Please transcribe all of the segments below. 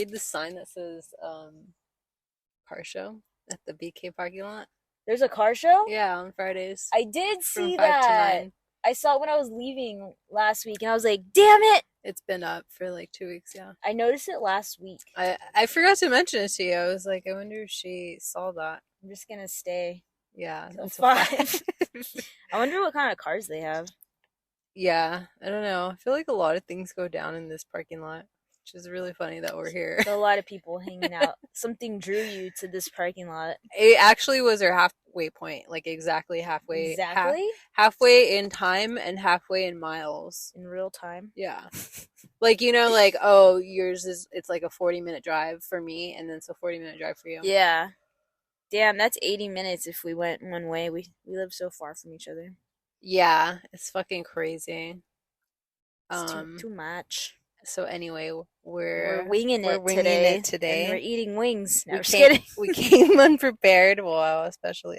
read the sign that says car show at the BK parking lot? There's a car show? Yeah, on Fridays I did from see 5 to that. 9. I saw it when I was leaving last week, and I was like, damn it! It's been up for like 2 weeks, yeah. I noticed it last week. I forgot to mention it to you. I was like, I wonder if she saw that. I'm just gonna stay Yeah, until until 5. 5. I wonder what kind of cars they have. Yeah, I don't know. I feel like a lot of things go down in this parking lot, which is really funny that we're here. So a lot of people hanging out. Something drew you to this parking lot. It actually was our halfway point, like exactly halfway. Exactly? Halfway in time and halfway in miles. In real time? Yeah. Like, you know, like, oh, yours is, it's like a 40-minute drive for me, and then it's a 40-minute drive for you. Yeah. Damn, that's 80 minutes if we went one way. We live so far from each other. Yeah, it's fucking crazy. It's too much. So anyway, We're winging it today. and we're eating wings. No, We I'm just came, kidding. we came unprepared. Well, especially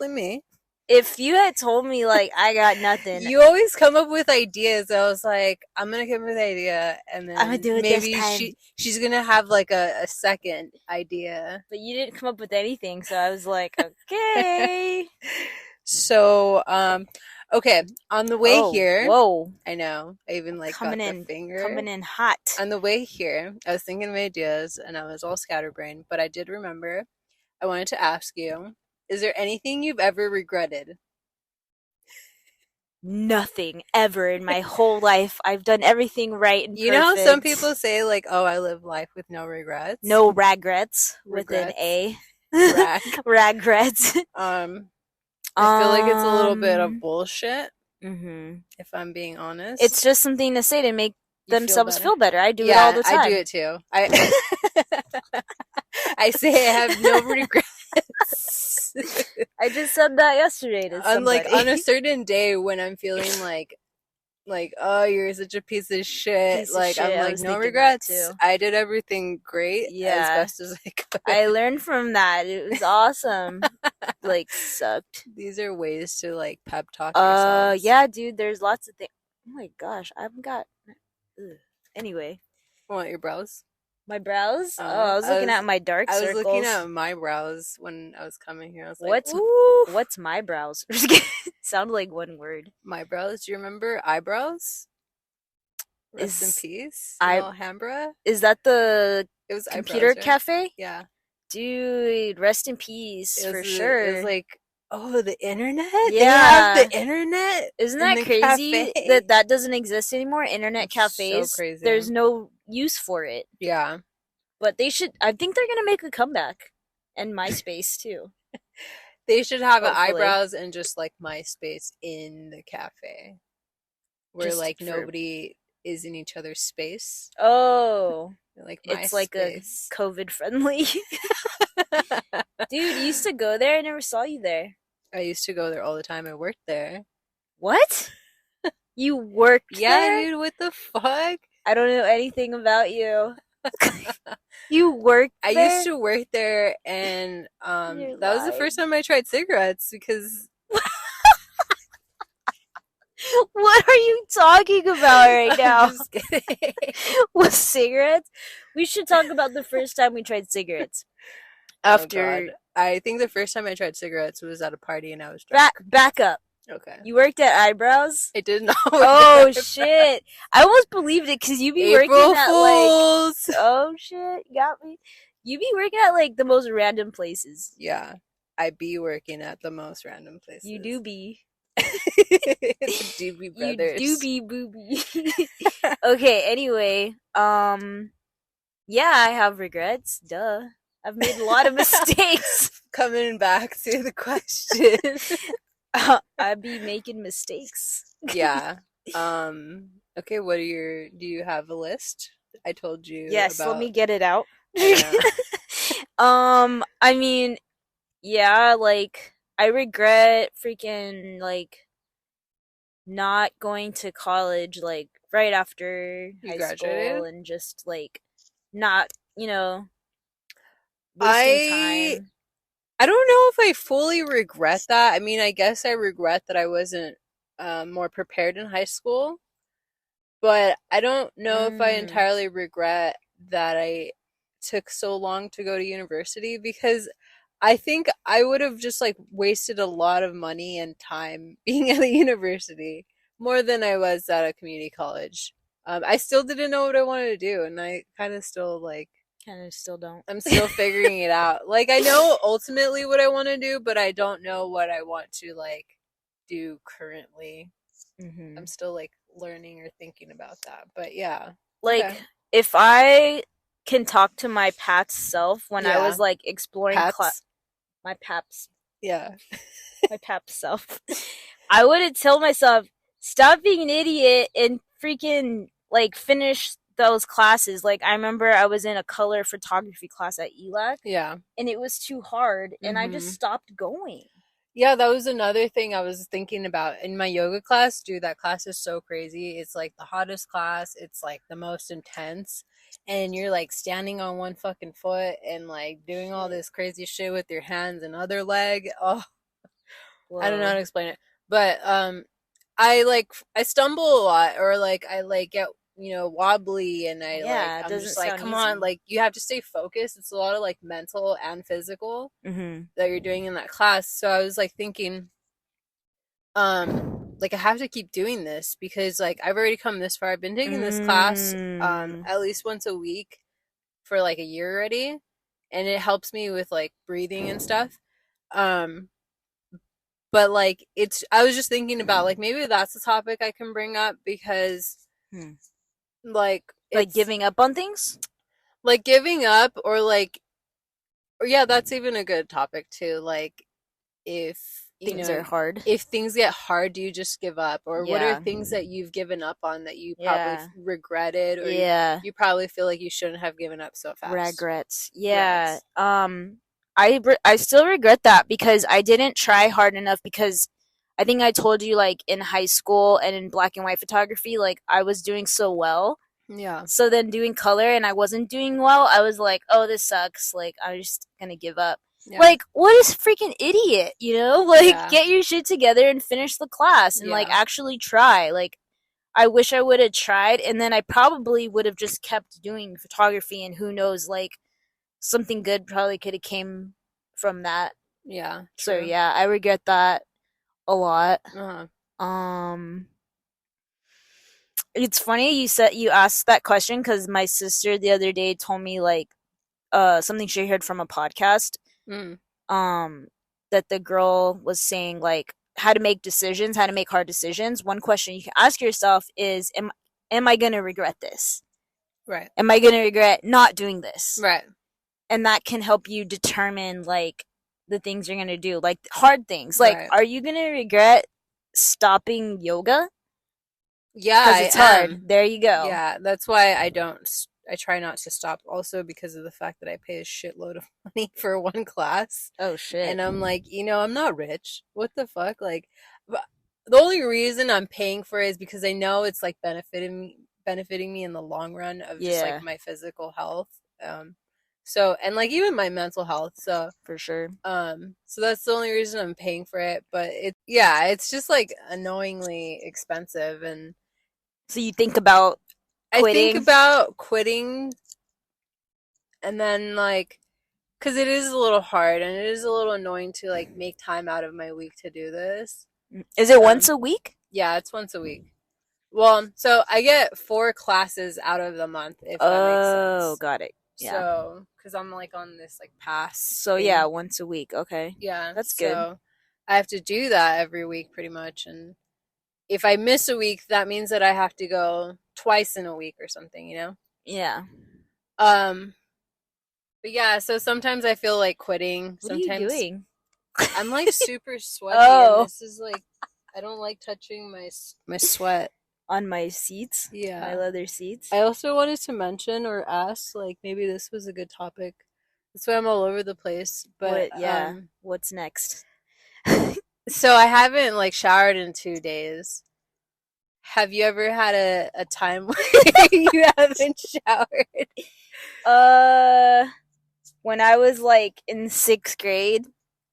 me. If you had told me, like, I got nothing, You always come up with ideas. I was like, I'm gonna come up with an idea, and I'm gonna then do it maybe this time. she's gonna have like a second idea. But you didn't come up with anything, so I was like, okay. So, okay, on the way here, Whoa, I know, I even like got the finger. coming in hot. On the way here, I was thinking of ideas, and I was all scatterbrained, but I did remember. I wanted to ask you, is there anything you've ever regretted? Nothing ever in my whole life. I've done everything right and You know how perfect. some people say, like, oh, I live life with no regrets? No regrets with an A. Rag. Regrets. I feel like it's a little bit of bullshit, Mm-hmm. if I'm being honest. It's just something to say to make You themselves feel better. I do it Yeah, all the time. I do it too. I say I have no regrets. I just said that yesterday to somebody. On a certain day when I'm feeling like, oh, you're such a piece of shit. Piece of Like, shit, I'm I like, was no thinking that regrets. too. I did everything great as best as I could. I learned from that. It was awesome. Like, sucked. These are ways to like pep talk yourselves. Yeah, dude. There's lots of things. Oh my gosh, I've got. Ugh. Anyway, Want your brows? my brows. I was looking at my dark circles. I was looking at my brows when I was coming here. I was like, what's my brows? Sounded like one word. My brows. Do you remember eyebrows? Rest in peace. Alhambra. Is that the It was computer eyebrows, right? cafe? Yeah. Dude, rest in peace for sure. It was like, oh, the internet? Yeah. They have the internet? Isn't that crazy that doesn't exist anymore? Internet cafes. So crazy. There's no use for it. Yeah. But they should, I think they're going to make a comeback. And MySpace too. They should have Hopefully. eyebrows and just like MySpace in the cafe. Where Just like nobody is in each other's space. Oh. Like it's like a COVID friendly. Dude, you used to go there? I never saw you there. I used to go there all the time. I worked there. What? You worked there? Yeah, dude, what the fuck? I don't know anything about you. You worked there? I used to work there, and that was the first time I tried cigarettes because... What are you talking about right now? I'm just kidding. With cigarettes? We should talk about the first time we tried cigarettes. After I think the first time I tried cigarettes was at a party and I was drunk. Back up. Okay. You worked at Eyebrows? I did not. Oh shit! I almost believed it because you be working at Fools. like. Oh shit! You got me. You be working at like the most random places. Yeah, I be working at the most random places. You do be. Doobie Brothers. You do be booby. Okay. Anyway, yeah, I have regrets. Duh. I've made a lot of mistakes. Coming back to the question. I be making mistakes. Yeah. Okay, do you have a list? I told you. Yes, about... let me get it out. Yeah. I mean, yeah, like, I regret freaking, like, not going to college, like, right after high school and just, like, not, wasting time. I don't know if I fully regret that. I mean, I guess I regret that I wasn't more prepared in high school. But I don't know if I entirely regret that I took so long to go to university, because I think I would have just like wasted a lot of money and time being at a university more than I was at a community college. I still didn't know what I wanted to do, and I kind of still like Kind of still don't. I'm still figuring it out. Like I know ultimately what I want to do, but I don't know what I want to like do currently. I'm still like learning or thinking about that. But yeah. Like Okay. if I can talk to my past self when I Yeah. was like exploring Pats. my paps Yeah. my pap self, I would tell myself, stop being an idiot and freaking like finish those classes. Like I remember I was in a color photography class at ELAC, Yeah. and it was too hard, and I just Mm-hmm. stopped going. Yeah, that was another thing I was thinking about in my yoga class. Dude, that class is so crazy. It's like the hottest class. It's like the most intense. And you're like standing on one fucking foot and like doing all Shit. this crazy shit with your hands and other leg. Oh, I don't know how Whoa. to explain it. But I stumble a lot, or like I like get wobbly, and Yeah, it I'm doesn't just like, sound come on, easy. like you have to stay focused. It's a lot of like mental and physical Mm-hmm. that you're doing in that class. So I was like thinking, like I have to keep doing this because like I've already come this far. I've been taking this class Mm. at least once a week for like a year already, and it helps me with like breathing and stuff. Um but like it's I was just thinking about like maybe that's a topic I can bring up, because Hmm. like Like it's giving up on things? like giving up, or like, or yeah, that's even a good topic too. Like if Things are hard. if things get hard, do you just give up, or what are Yeah. things that you've given up on that you probably Yeah. regretted, or Yeah. you probably feel like you shouldn't have given up so fast? Regrets. Yeah. Regrets. I still regret that because I didn't try hard enough, because I think I told you like in high school and in black and white photography like I was doing so well. Yeah. So then doing color and I wasn't doing well, I was like, "Oh, this sucks. Like I'm just going to give up." Yeah. Like, what is freaking idiot, you know? Like Yeah. get your shit together and finish the class and like Yeah. actually try. Like I wish I would have tried, and then I probably would have just kept doing photography, and who knows, like something good probably could have came from that. Yeah. So True. yeah, I regret that a lot. Uh-huh. Um it's funny you asked that question because my sister the other day told me like something she heard from a podcast, Mm. um that the girl was saying like how to make decisions, how to make hard decisions. One question you can ask yourself is, am I going to regret this? Right. Am I going to regret not doing this? Right. And that can help you determine like the things you're going to do, like hard things. Like Right. are you going to regret stopping yoga? Yeah, Because I it's am. hard. There you go. Yeah, that's why I try not to stop, also because of the fact that I pay a shitload of money for one class. Oh shit. And I'm like, I'm not rich. What the fuck? Like, the only reason I'm paying for it is because I know it's like benefiting me in the long run of just like Yeah, my physical health. So, and like even my mental health. So, for sure. so that's the only reason I'm paying for it. But yeah, it's just like annoyingly expensive, and So you think about I think quitting? about quitting, and then like, because it is a little hard and it is a little annoying to like make time out of my week to do this. Is it once Um, a week? yeah, it's once a week. Well, so I get 4 classes out of the month, if that makes Oh, sense. got it. Yeah. So, because I'm like on this like pass So yeah, thing. once a week. Okay. Yeah, That's good. so I have to do that every week pretty much. And if I miss a week, that means that I have to go twice in a week or something. Yeah. Um, but yeah, so sometimes I feel like quitting. What are you Sometimes doing? I'm like super sweaty, and Oh, this is like I don't like touching my sweat. on my seats, my Yeah. leather seats. I also wanted to mention or ask, like maybe this was a good topic. That's why I'm all over the place. But What? Yeah. What's next? so I haven't like showered in 2 days. Have you ever had a time where you haven't showered? uh, when I was like in sixth grade,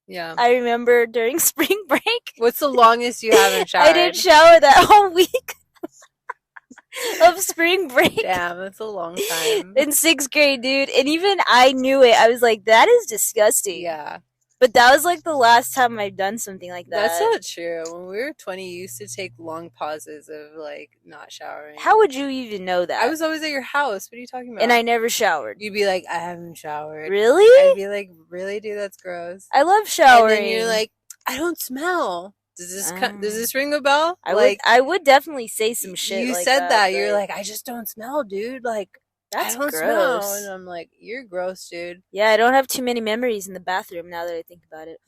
Yeah. I remember during spring break, What's the longest you haven't I didn't showered? shower that whole week. of spring break. Damn, that's a long time. In 6th grade, dude. And even I knew it. I was like, that is disgusting. Yeah. But that was like the last time I've done something like that. That's not true. When we were 20, you used to take long pauses of like not showering. How would you even know that? I was always at your house. What are you talking about? And I never showered. You'd be like, I haven't showered. Really? I'd be like, really, dude? That's gross. I love showering. And then you're like, I don't smell. Does this ring a bell? I would definitely say some shit. You like said that. but... You're like, I just don't smell, dude. Like, that's I don't gross. smell. And I'm like, you're gross, dude. Yeah, I don't have too many memories in the bathroom now that I think about it.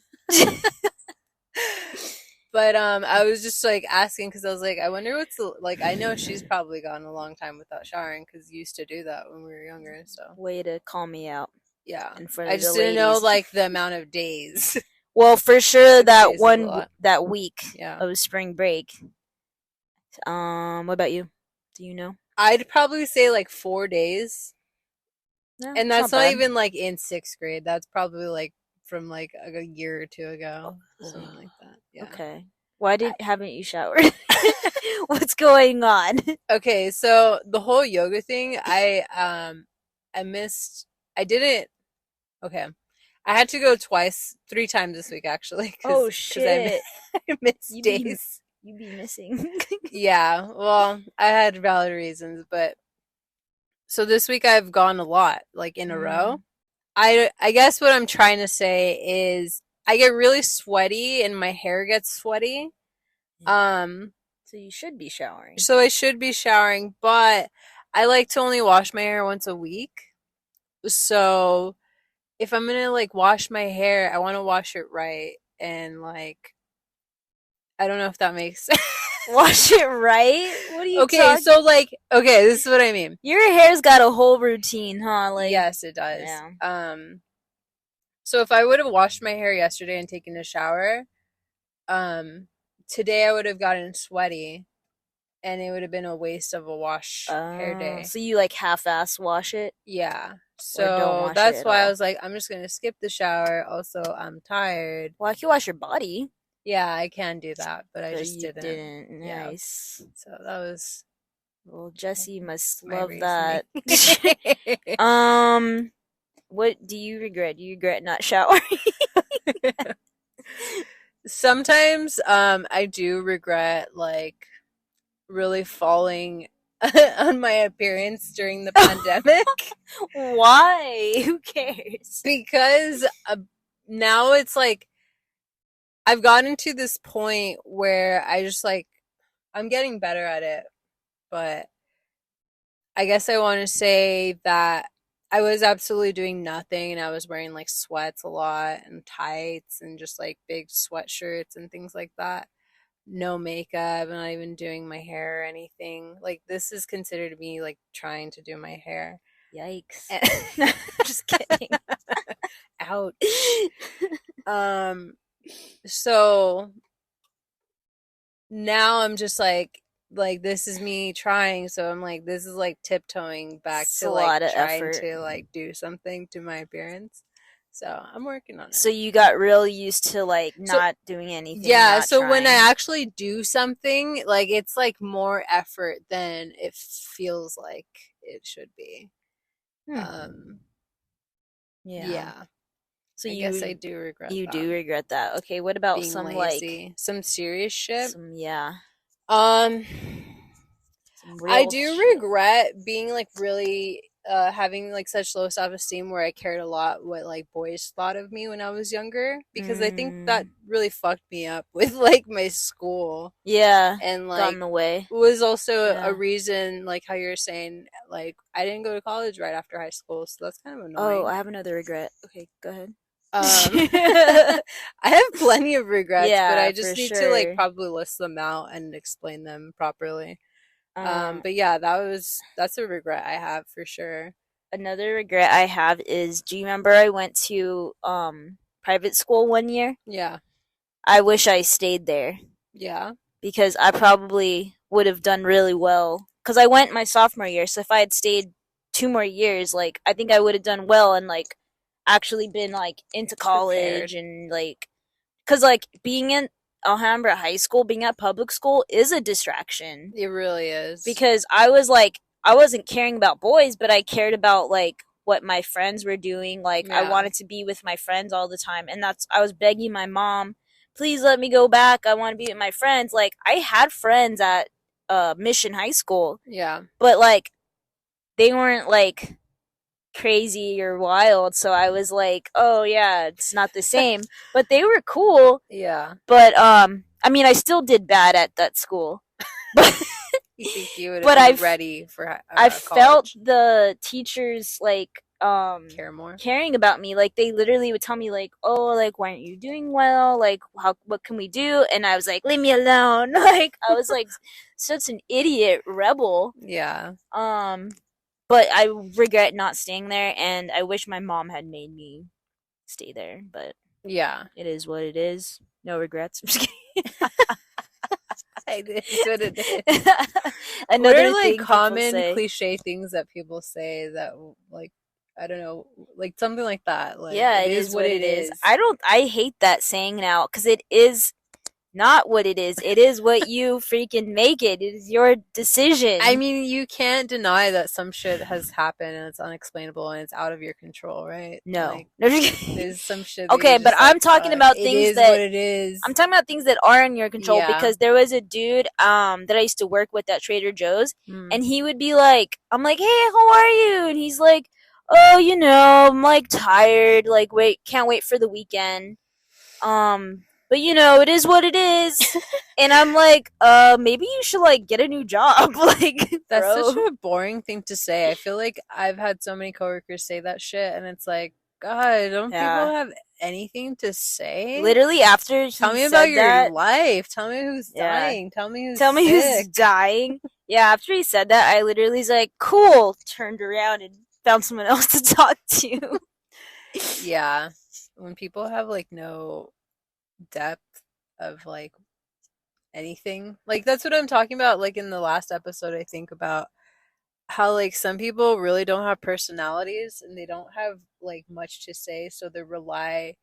But I was just like asking because I was like, I wonder what's like. I know she's probably gone a long time without showering because you used to do that when we were younger. So way to call me out. Yeah, in front of I just the didn't know ladies. like the amount of days. Well, for sure that that week yeah. of spring break. What about you? Do you know? I'd probably say like 4 days, and that's not even like in 6th grade. That's probably like from like a year or two ago, something like that. Yeah. Okay. Why haven't you showered? What's going on? Okay, so the whole yoga thing, I missed. I didn't. Okay, I had to go 3 times this week actually. Oh shit! I missed days. You be missing. Yeah, well, I had valid reasons, but so this week I've gone a lot, like in a row. I guess what I'm trying to say is I get really sweaty and my hair gets sweaty. So you should be showering. So I should be showering, but I like to only wash my hair once a week. So if I'm gonna like wash my hair, I want to wash it right, and like I don't know if that makes sense. Wash it right? What are you Okay, so like this is what I mean. Your hair's got a whole routine, huh? Like yes, it does. Yeah. So if I would have washed my hair yesterday and taken a shower, today I would have gotten sweaty, and it would have been a waste of a hair day. So you like half-ass wash it? Yeah. So that's why I was like, I'm just gonna skip the shower. Also, I'm tired. Well, I can wash your body. Yeah, I can do that, but I just didn't. Nice. Yeah. So that was. Well, Jesse must love that. What do you regret? Do you regret not showering? Sometimes, I do regret like really falling on my appearance during the pandemic. Why? Who cares? Because now it's like. I've gotten to this point where I just like, I'm getting better at it, but I guess I want to say that I was absolutely doing nothing and I was wearing like sweats a lot and tights and just like big sweatshirts and things like that. No makeup, not even doing my hair or anything. Like this is considered me like trying to do my hair. Yikes. Just kidding. Ouch. So now I'm just like this is me trying, so I'm like this is like tiptoeing back to like trying to like do something to my appearance. So I'm working on it. So you got real used to like not doing anything. Yeah, so when I actually do something, like it's like more effort than it feels like it should be. Yeah. So I guess I do regret that. You do regret that. Okay, what about being some lazy? Like some serious shit? I do regret being like really having like such low self-esteem where I cared a lot what like boys thought of me when I was younger, because I think that really fucked me up with like my school. Yeah. And like got in the way. Was also a reason, like how you're saying, like I didn't go to college right after high school, so that's kind of annoying. Oh, I have another regret. Okay, go ahead. I have plenty of regrets, but I just need to like probably list them out and explain them properly. But yeah, that's a regret I have for sure. Another regret I have is, do you remember I went to private school one year? Yeah. I wish I stayed there. Yeah. Because I probably would have done really well. Because I went my sophomore year, so if I had stayed 2 more years, like I think I would have done well and like actually been like into college and like, because like being in Alhambra High School, being at public school, is a distraction. It really is. Because I was like, I wasn't caring about boys, but I cared about like what my friends were doing. Like I wanted to be with my friends all the time, and I was begging my mom, please let me go back. I want to be with my friends. Like I had friends at Mission High School. Yeah. But like they weren't like crazy or wild, so I was like, oh yeah, it's not the same. But they were cool. Yeah. But I mean, I still did bad at that school. But you think you would have been ready for I college? Felt the teachers like caring about me. Like they literally would tell me like, oh, like why aren't you doing well, like what can we do? And I was like, leave me alone. Like I was like such an idiot rebel. Yeah. But I regret not staying there, and I wish my mom had made me stay there, but yeah, it is what it is. No regrets. I'm just kidding. It's what it is. Another what are like common cliche things that people say that like I don't know, like something like that. Like yeah, it is what it is. I hate that saying now because it is not what it is. It is what you freaking make it. It is your decision. I mean, you can't deny that some shit has happened and it's unexplainable and it's out of your control, right? No. Like, there's some shit. Okay, but I'm talking about things that what it is. I'm talking about things that are in your control because there was a dude that I used to work with at Trader Joe's, and he would be like, I'm like, hey, how are you? And he's like, oh, you know, I'm like tired, like can't wait for the weekend. But you know, it is what it is. And I'm like, maybe you should like get a new job. Like that's such a boring thing to say. I feel like I've had so many coworkers say that shit and it's like, God, don't people have anything to say? Literally after tell me about your life. Tell me who's dying. Tell me who's dying. Yeah, after he said that, I literally was like, cool, turned around and found someone else to talk to. Yeah. When people have like no depth of like anything, like that's what I'm talking about, like in the last episode I think about how like some people really don't have personalities and they don't have like much to say, so they rely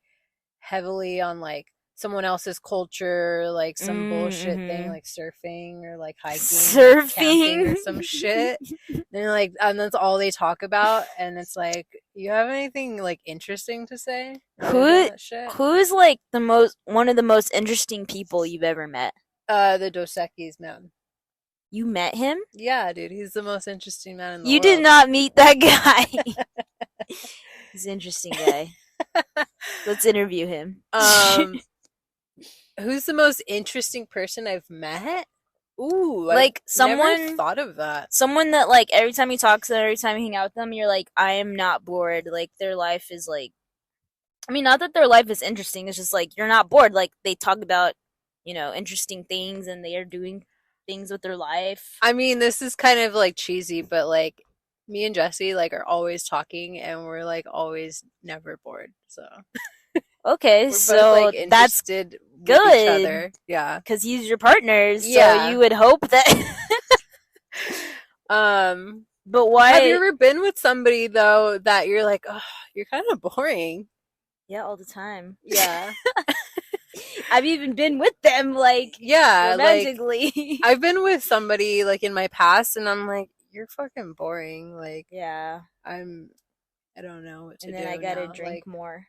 heavily on like someone else's culture, like some bullshit thing like surfing or like hiking or camping or some shit. And like, and that's all they talk about, and it's like, you have anything like interesting to say? Who's like one of the most interesting people you've ever met? The Dos Equis man. You met him? Yeah, dude, he's the most interesting man in the world. You did not meet that guy. He's an interesting guy. Let's interview him. Who's the most interesting person I've met? Ooh, like I've never thought of that. Someone that like every time you talk to them, every time you hang out with them, you're like, I am not bored. Like their life is like, I mean, not that their life is interesting. It's just like you're not bored. Like they talk about, you know, interesting things and they are doing things with their life. I mean, this is kind of like cheesy, but like me and Jesse like are always talking and we're like always never bored. So okay, we're so both, like, that's good. Each other. Yeah, because he's your partner. So you would hope that. But why? Have you ever been with somebody though that you're like, oh, you're kind of boring? Yeah, all the time. Yeah. I've even been with them, like, romantically. Like, I've been with somebody, like, in my past, and I'm like, you're fucking boring. Like, yeah. I don't know what to do. And then I gotta drink more.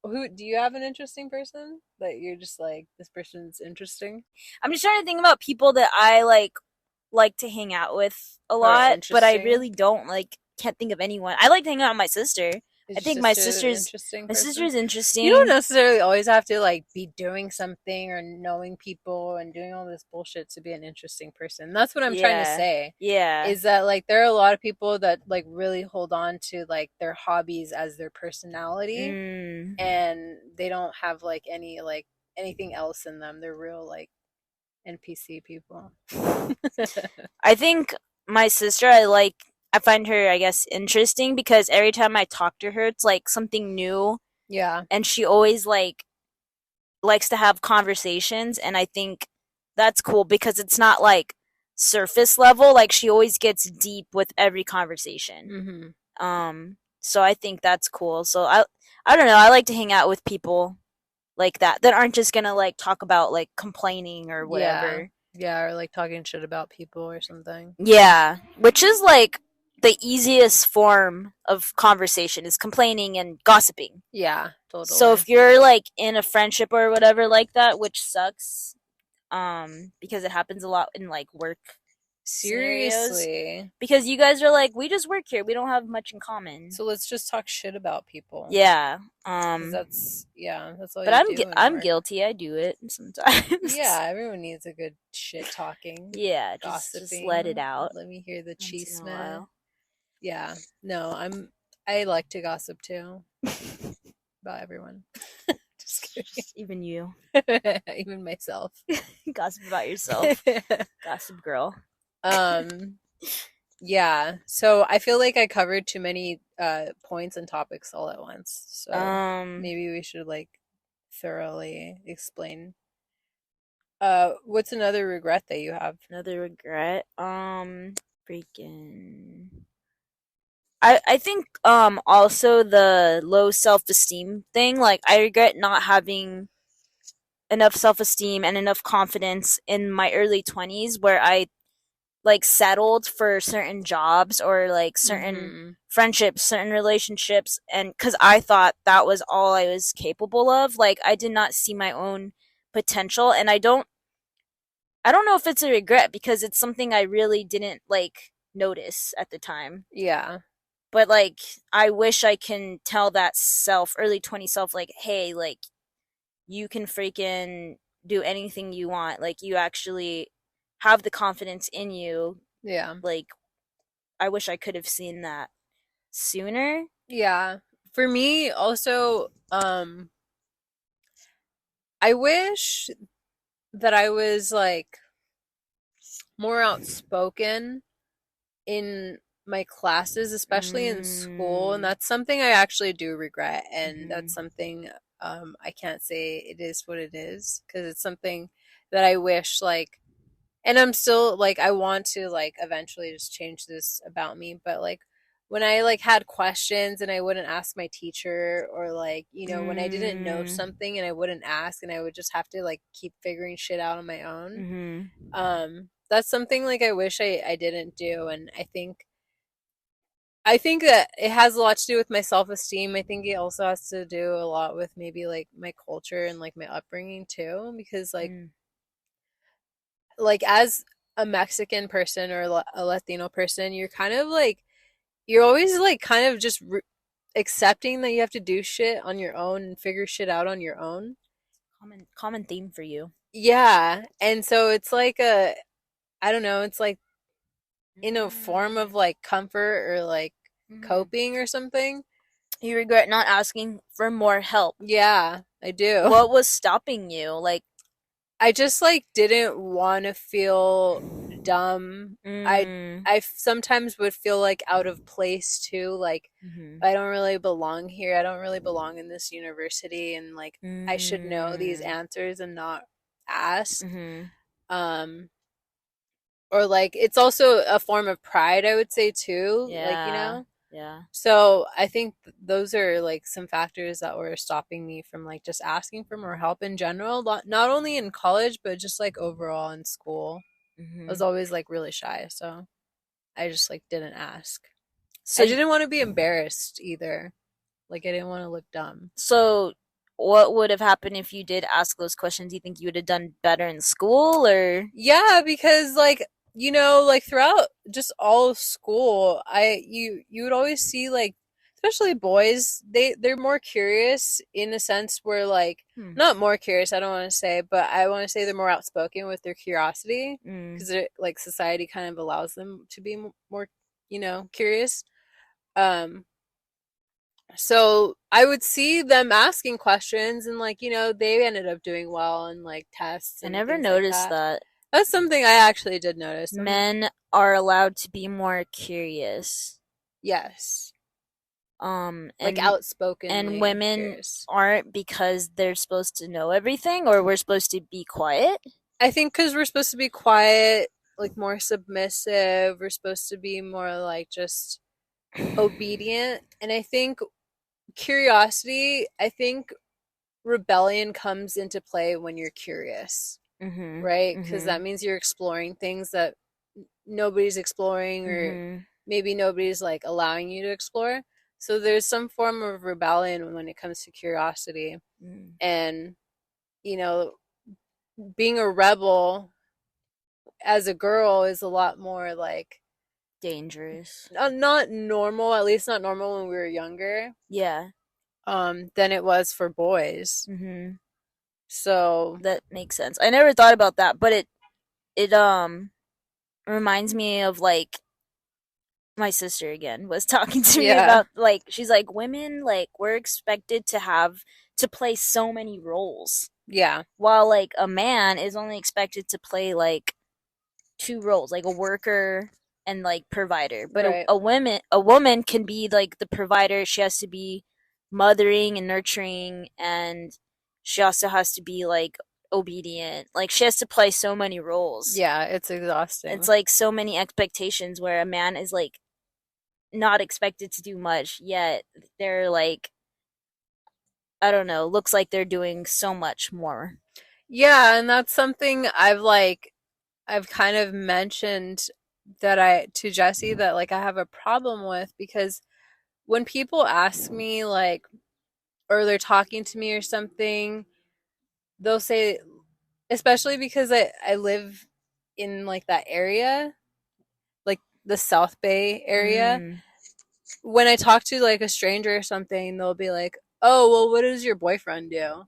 Who do you have an interesting person that you're just like, this person's interesting? I'm just trying to think about people that I like to hang out with a lot, but I really don't can't think of anyone. I like to hang out with my sister. I think my sister's interesting. You don't necessarily always have to like be doing something or knowing people and doing all this bullshit to be an interesting person. That's what I'm trying to say. Yeah. Is that like there are a lot of people that like really hold on to like their hobbies as their personality and they don't have like any like anything else in them. They're real like NPC people. I think my sister, I find her, I guess, interesting because every time I talk to her, it's like something new. Yeah. And she always likes to have conversations, and I think that's cool because it's not like surface level. Like she always gets deep with every conversation. So I think that's cool. So I don't know. I like to hang out with people like that aren't just gonna like talk about like complaining or Yeah. whatever. Yeah, or like talking shit about people or something. Yeah, which is like the easiest form of conversation is complaining and gossiping. Yeah, So totally. if you're like in a friendship or whatever like that, which sucks, because it happens a lot in like work scenarios, Seriously. because you guys are like, we just work here, we don't have much in common. So let's just talk shit about people. Yeah. Because yeah, that's all But you do in I'm work. guilty. I do it sometimes. Yeah, everyone needs a good shit talking, Yeah, just let it gossiping. out Let me hear the once in a chisme. while. Yeah, no, I like to gossip too about everyone. Just Even you. kidding. Even myself. Gossip about yourself. Gossip girl. um, yeah. So I feel like I covered too many points and topics all at once. So Um, maybe we should like thoroughly explain. What's another regret that you have? Another regret. Freaking. I think also the low self esteem thing. Like I regret not having enough self esteem and enough confidence in my early 20s where I like settled for certain jobs or like certain Mm-hmm. friendships, certain relationships, and because I thought that was all I was capable of. Like I did not see my own potential, and I don't know if it's a regret because it's something I really didn't like notice at the time. Yeah. But like I wish I can tell that self, early 20 self, like, hey, like you can freaking do anything you want. Like you actually have the confidence in you. Yeah. Like I wish I could have seen that sooner. Yeah. For me also, I wish that I was like more outspoken in my classes, especially in school, and Mm, that's something I actually do regret, and mm-hmm. that's something I can't say it is what it is because it's something that I wish like and I'm still like I want to like eventually just change this about me, but like when I like had questions and I wouldn't ask my teacher or like, when I didn't know Mm, something and I wouldn't ask and I would just have to like keep figuring shit out on my own. mm-hmm. That's something like I wish I didn't do and I think that it has a lot to do with my self-esteem. I think it also has to do a lot with maybe like my culture and like my upbringing too because Mm. like as a Mexican person or a Latino person, you're kind of like you're always like kind of just accepting that you have to do shit on your own and figure shit out on your own. Common theme for you. Yeah, and so it's like a I don't know, it's like in a form of Mm. like comfort or like Mm-hmm. coping or something. You regret not asking for more help. Yeah, I do. What was stopping you? Like, I just like didn't want to feel dumb. I mm, I sometimes would feel like out of place too, like mm-hmm. I don't really belong here. I don't really belong in this university and like I should know these Mm, answers and not ask. mm-hmm. Um or like it's also a form of pride, I would say too, like, Yeah, yeah. So I think those are like some factors that were stopping me from like just asking for more help in general, not only in college, but just like overall in school. I Mm-hmm. was always like really shy, so I just like didn't ask. So, I didn't want to be embarrassed either. Like I didn't want to look dumb. so what would have happened if you did ask those questions? Do you think you would have done better in school or? Yeah, because like like throughout just all of school, you would always see like especially boys, they're more curious in a sense where like Hmm. not more curious, I don't want to say, but I want to say they're more outspoken with their curiosity Mm. because like society kind of allows them to be more, curious. Um so I would see them asking questions and like, they ended up doing well in like tests I and never things like noticed that. that That's something I actually did notice. men are allowed to be more curious. Yes, like And outspokenly women curious. aren't because they're supposed to know everything or we're supposed to be quiet. I think because we're supposed to be quiet, like more submissive. We're supposed to be more like just. obedient, and I think curiosity, I think rebellion comes into play when you're curious, Mhm. right? Because that Mhm. means you're exploring things that nobody's exploring, or Mhm. maybe nobody's like allowing you to explore. So there's some form of rebellion when it comes to curiosity. Mhm. And, you know, being a rebel as a girl is a lot more like Dangerous. not normal, at least not normal when we were younger, Yeah. than it was for boys. Mhm. So, That makes sense. I never thought about that, but it reminds me of like my sister again was talking to me yeah. about like she's like women like we're expected to have to play so many roles Yeah. while like a man is only expected to play like two roles, like a worker and like provider. But Right. a woman can be like the provider. She has to be mothering and nurturing, and she also has to be like obedient. Like she has to play so many roles. Yeah, it's It's exhausting. like so many expectations where a man is like not expected to do much, yet they're like, I don't know, looks like they're doing so much more. Yeah, and that's something I've kind of mentioned that I to Jesse that like I have a problem with, because when people ask me like, or they're talking to me or something, they'll say, especially because I live in like that area, like the South Bay area. Mm. When I talk to like a stranger or something, they'll be like, "Oh, well, what does your boyfriend do?"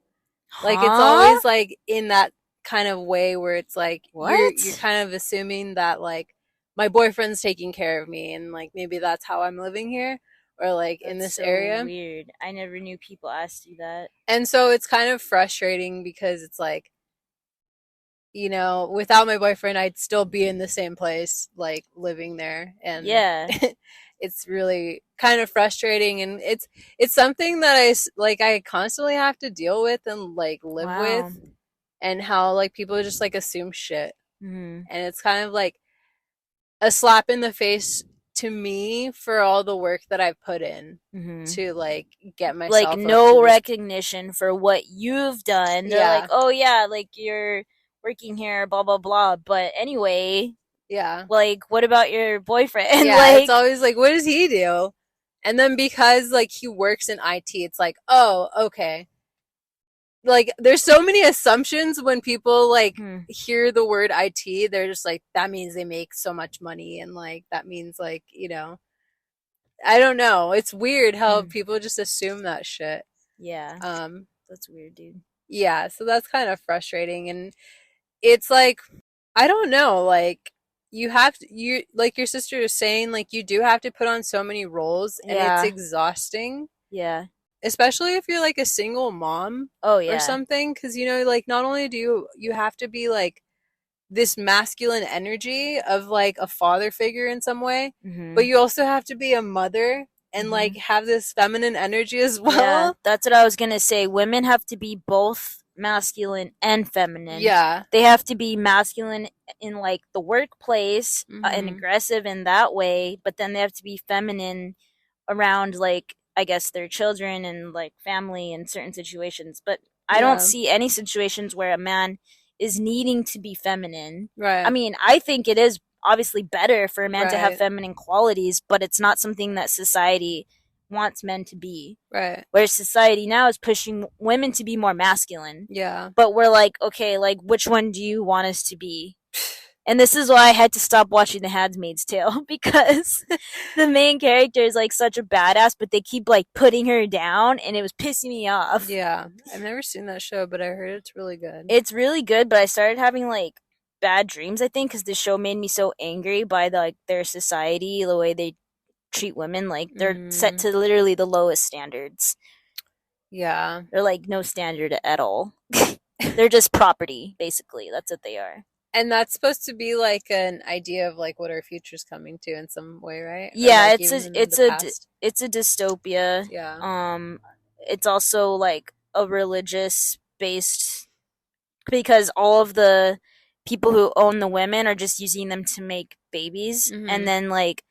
Like it's Huh? always like in that kind of way where it's like you're What? kind of assuming that like my boyfriend's taking care of me, and like maybe that's how I'm living here, or like in That's this so area. weird. I never knew people asked you that. And so it's kind of frustrating because it's like, without my boyfriend, I'd still be in the same place, like living there. And Yeah. it's really kind of frustrating. And it's something that I constantly have to deal with and like live with, Wow. and how like people just like assume shit. Mm. And it's kind of like a slap in the face to me for all the work that I've put in Mm-hmm. to like get Like myself up to no this. recognition for what you've done. They're like, Yeah. oh yeah, like you're working here, blah blah blah. But anyway, Yeah. like what about your boyfriend? Yeah, it's Like, always like, what does he do? And then because like he works in IT, it's like, oh, okay. Like there's so many assumptions when people like hmm. hear the word IT, they're just like, that means they make so much money, and like that means like, I don't know. It's weird how Hmm. people just assume that shit. Yeah, Um that's weird, dude. yeah, so that's kind of frustrating, and it's like, I don't know, like you like your sister is saying, like you do have to put on so many roles, and it's Yeah, exhausting, yeah. especially if you're like a single mom Oh or yeah. something, because like not only do you have to be like this masculine energy of like a father figure in some way, but Mhm. you also have to be a mother and like Mhm. have this feminine energy as Yeah, well. that's what I was gonna say. Women have to be both masculine and feminine. Yeah. They have to be masculine in like the workplace and Mhm. aggressive in that way, but then they have to be feminine around like I guess their children and like family in certain situations. But I don't Yeah. see any situations where a man is needing to be feminine. I Right. mean, I think it is obviously better for a man to have Right. feminine qualities, but it's not something that society wants men to be. Right. Where society now is pushing women to be more masculine. Yeah. But we're like, okay, like which one do you want us to be? And this is why I had to stop watching The Handmaid's Tale because the main character is like such a badass, but they keep like putting her down, and it was pissing me off. Yeah. I've never seen that show, but I heard it's really good. It's really good, but I started having like bad dreams. I think because the show made me so angry by like their society, the way they treat women. Like they're set Mm, to literally the lowest standards. yeah. They're like no standard at all. They're just property, basically. That's what they are. And that's supposed to be like an idea of like what our future's coming to in some way, right? Or Yeah, like it's a even in the it's a past. it's a dystopia. Yeah. It's also like a religious based because all of the people who own the women are just using them to make babies, and Mhm. then like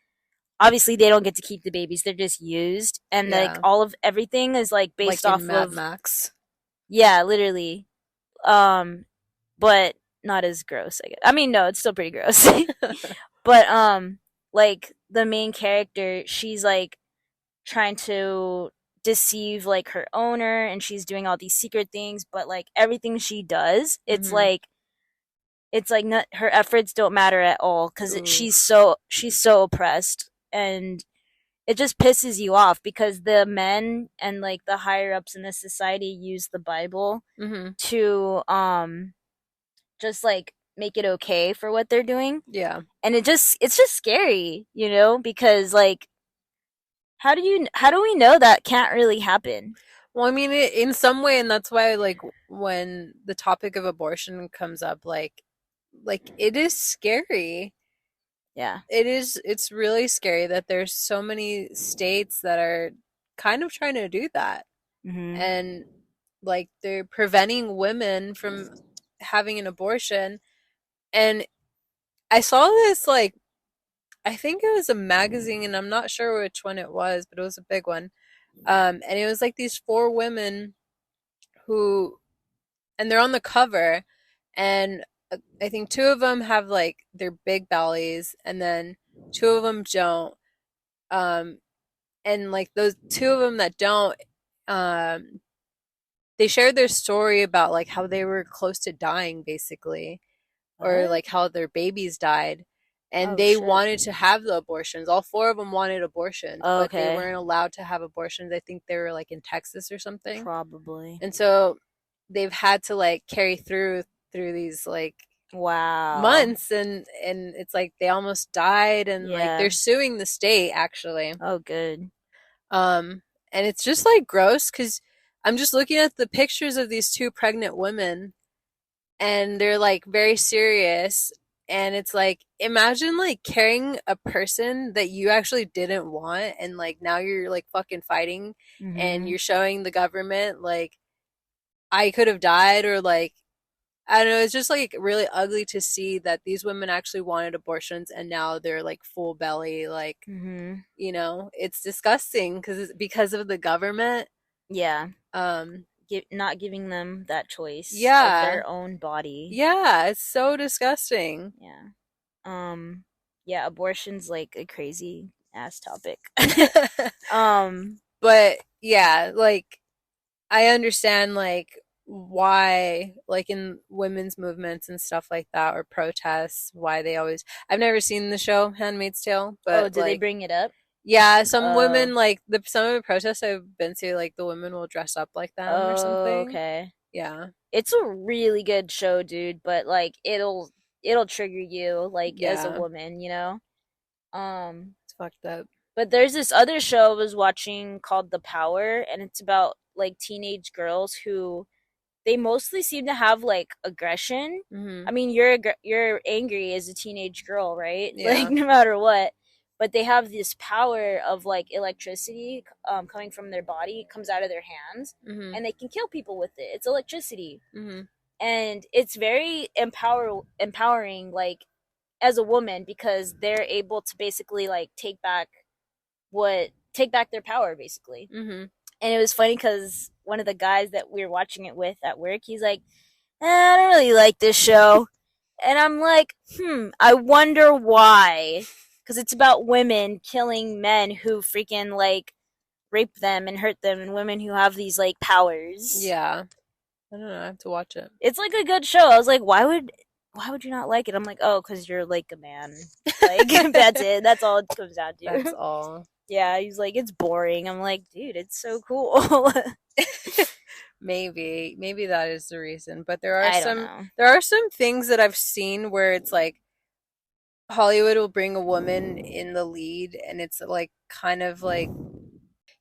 obviously they don't get to keep the babies, they're just used, and like Yeah. all of everything is like based Like in off Mad of, Max. yeah, literally. um but not as gross, I guess. I mean, no, it's still pretty gross. But like the main character, she's like trying to deceive like her owner, and she's doing all these secret things, but like everything she does, Mm-hmm. it's like not, her efforts don't matter at all, because Oof. she's so oppressed, and it just pisses you off because the men and like the higher ups in the society use the Bible Mm-hmm. to just like make it okay for what they're doing. Yeah. And it's just scary, because like how do we know that can't really happen? Well, I mean, in some way, and that's why, like, when the topic of abortion comes up, like it is scary. Yeah. It's really scary that there's so many states that are kind of trying to do that. Mhm. And like they're preventing women from having an abortion. And I saw this like I think it was a magazine and I'm not sure which one it was, but it was a big one. And it was like these four women who and they're on the cover and I think two of them have like their big bellies and then two of them don't. Um and like those two of them that don't um they shared their story about like how they were close to dying basically or What? like how their babies died and Oh they shit. wanted to have the abortions. All four of them wanted abortions, but they Okay. weren't allowed to have abortions. I think they were like in Texas or something. Probably. And so they've had to like carry through these like Wow. months and it's like they almost died and like Yeah. they're suing the state actually. Oh, good. Um and it's just like gross cuz I'm just looking at the pictures of these two pregnant women and they're like very serious and it's like imagine like carrying a person that you actually didn't want and like now you're like fucking fighting and Mhm. you're showing the government like I could have died or like I don't know, it's just like really ugly to see that these women actually wanted abortions and now they're like full belly like Mhm. it's disgusting because of the government. Yeah. um Not giving them that choice of yeah, their own body. yeah, it's so disgusting. Yeah. Um yeah, abortion's like a crazy ass topic. um But yeah, like I understand like why like in women's movements and stuff like that or protests why they always I've never seen the show Handmaid's Tale, oh, but did they like bring it up? yeah, some Oh. women like the some of the protests I've been to like the women will dress up like them or Oh, something. okay. Yeah. It's a really good show, dude, but like it'll trigger you like as a Yeah. woman. Um It's fucked up. but there's this other show I was watching called The Power, and it's about like teenage girls who they mostly seem to have like aggression. I Mhm. mean, you're angry as a teenage girl, right? Like Yeah. no matter what. But they have this power of like electricity coming from their body, comes out of their hands, Mhm. and they can kill people with it. It's electricity, Mhm. and it's very empowering, like as a woman, because they're able to basically like take back their power basically. Mhm. And it was funny because one of the guys that we were watching it with at work, he's like, I don't really like this show. And I'm like, I wonder why. Because it's about women killing men who freaking like rape them and hurt them, and women who have these like powers. Yeah. I don't know, I have to watch it. It's like a good show. I was like, why would you not like it? I'm like, oh, because you're like a man. Like that's it. That's all it comes down That's to. all. Yeah, he's like, it's boring. I'm like, dude, it's so cool. Maybe that is the reason, but I don't know. there are some things that I've seen where it's like Hollywood will bring a woman in the lead and it's like kind of like